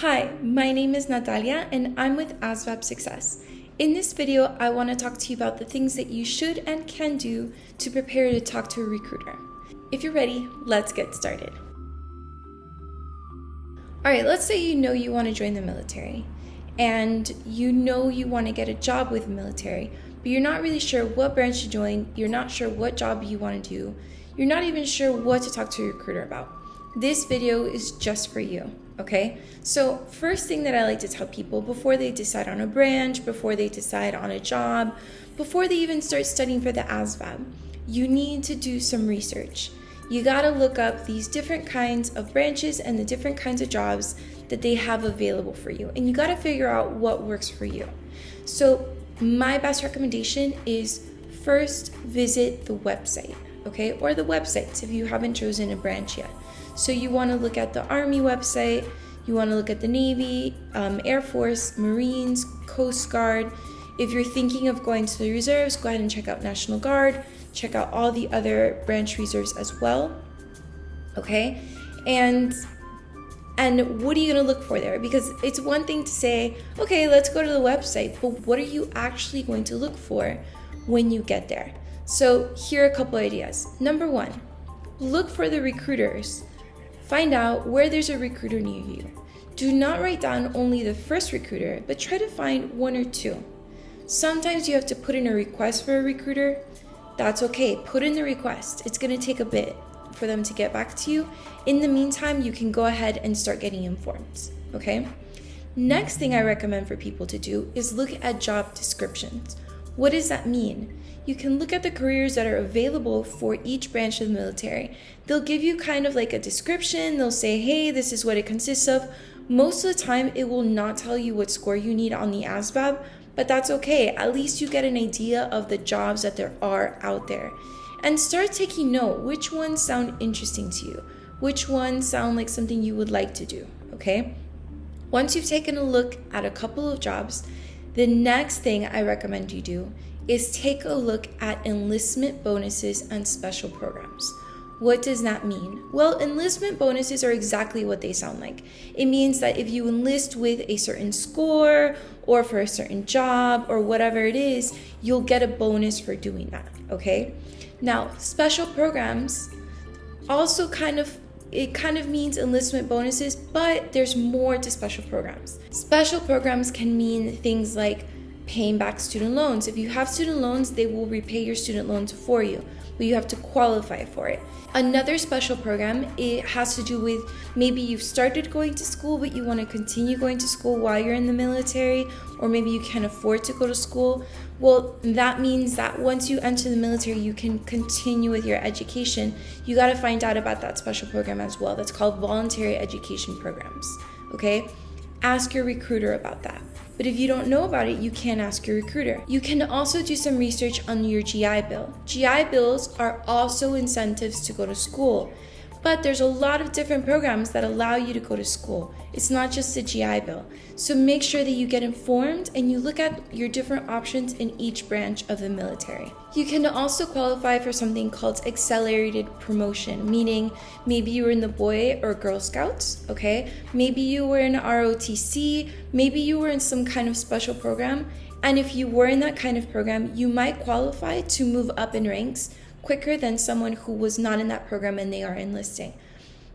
Hi, my name is Natalia and I'm with ASVAB Success. In this video, I want to talk to you about the things that you should and can do to prepare to talk to a recruiter. If you're ready, let's get started. All right, let's say you want to join the military and you want to get a job with the military, but you're not really sure what branch to join, you're not sure what job you want to do, you're not even sure what to talk to a recruiter about. This video is just for you, okay? So first thing that I like to tell people before they decide on a branch, before they decide on a job, before they even start studying for the ASVAB, you need to do some research. You gotta look up these different kinds of branches and the different kinds of jobs that they have available for you. And you gotta figure out what works for you. So my best recommendation is first visit the website, okay? Or the websites if you haven't chosen a branch yet. So you wanna look at the Army website, you wanna look at the Navy, Air Force, Marines, Coast Guard. If you're thinking of going to the reserves, go ahead and check out National Guard, check out all the other branch reserves as well, okay? And what are you gonna look for there? Because it's one thing to say, okay, let's go to the website, but what are you actually going to look for when you get there? So here are a couple ideas. Number one, look for the recruiters. Find out where there's a recruiter near you. Do not write down only the first recruiter, but try to find one or two. Sometimes you have to put in a request for a recruiter. That's okay, put in the request. It's gonna take a bit for them to get back to you. In the meantime, you can go ahead and start getting informed, okay? Next thing I recommend for people to do is look at job descriptions. What does that mean? You can look at the careers that are available for each branch of the military. They'll give you kind of like a description. They'll say, hey, this is what it consists of. Most of the time, it will not tell you what score you need on the ASVAB, but that's okay. At least you get an idea of the jobs that there are out there. And start taking note. Which ones sound interesting to you? Which ones sound like something you would like to do, okay? Once you've taken a look at a couple of jobs, the next thing I recommend you do is take a look at enlistment bonuses and special programs. What does that mean? Well, enlistment bonuses are exactly what they sound like. It means that if you enlist with a certain score or for a certain job or whatever it is, you'll get a bonus for doing that, okay? Now, special programs also kind of means enlistment bonuses, but there's more to special programs. Special programs can mean things like paying back student loans. If you have student loans, they will repay your student loans for you, but you have to qualify for it. Another special program, it has to do with maybe you've started going to school, but you want to continue going to school while you're in the military, or maybe you can't afford to go to school. Well, that means that once you enter the military, you can continue with your education. You got to find out about that special program as well. That's called voluntary education programs, okay? Ask your recruiter about that. But if you don't know about it, you can ask your recruiter. You can also do some research on your GI Bill. GI Bills are also incentives to go to school, but there's a lot of different programs that allow you to go to school. It's not just the GI Bill. So make sure that you get informed and you look at your different options in each branch of the military. You can also qualify for something called accelerated promotion, meaning maybe you were in the Boy or Girl Scouts, okay? Maybe you were in ROTC, maybe you were in some kind of special program, and if you were in that kind of program, you might qualify to move up in ranks quicker than someone who was not in that program and they are enlisting.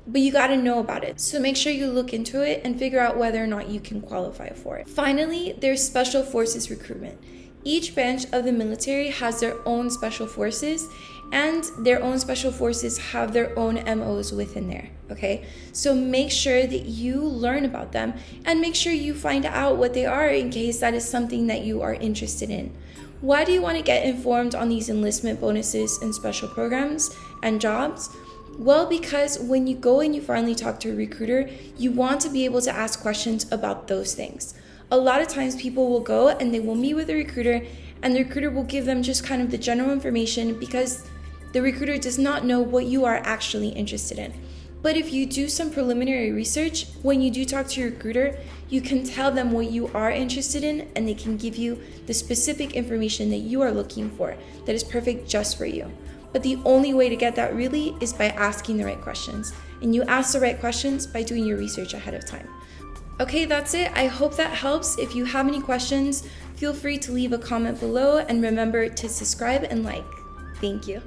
But you got to know about it. So make sure you look into it and figure out whether or not you can qualify for it. Finally, there's special forces recruitment. Each branch of the military has their own special forces, and their own special forces have their own MOs within there, okay? So make sure that you learn about them and make sure you find out what they are in case that is something that you are interested in. Why do you want to get informed on these enlistment bonuses and special programs and jobs? Well, because when you go and you finally talk to a recruiter, you want to be able to ask questions about those things. A lot of times people will go and they will meet with a recruiter and the recruiter will give them just kind of the general information because the recruiter does not know what you are actually interested in. But if you do some preliminary research, when you do talk to your recruiter, you can tell them what you are interested in and they can give you the specific information that you are looking for that is perfect just for you. But the only way to get that really is by asking the right questions. And you ask the right questions by doing your research ahead of time. Okay, that's it. I hope that helps. If you have any questions, feel free to leave a comment below, and remember to subscribe and like. Thank you.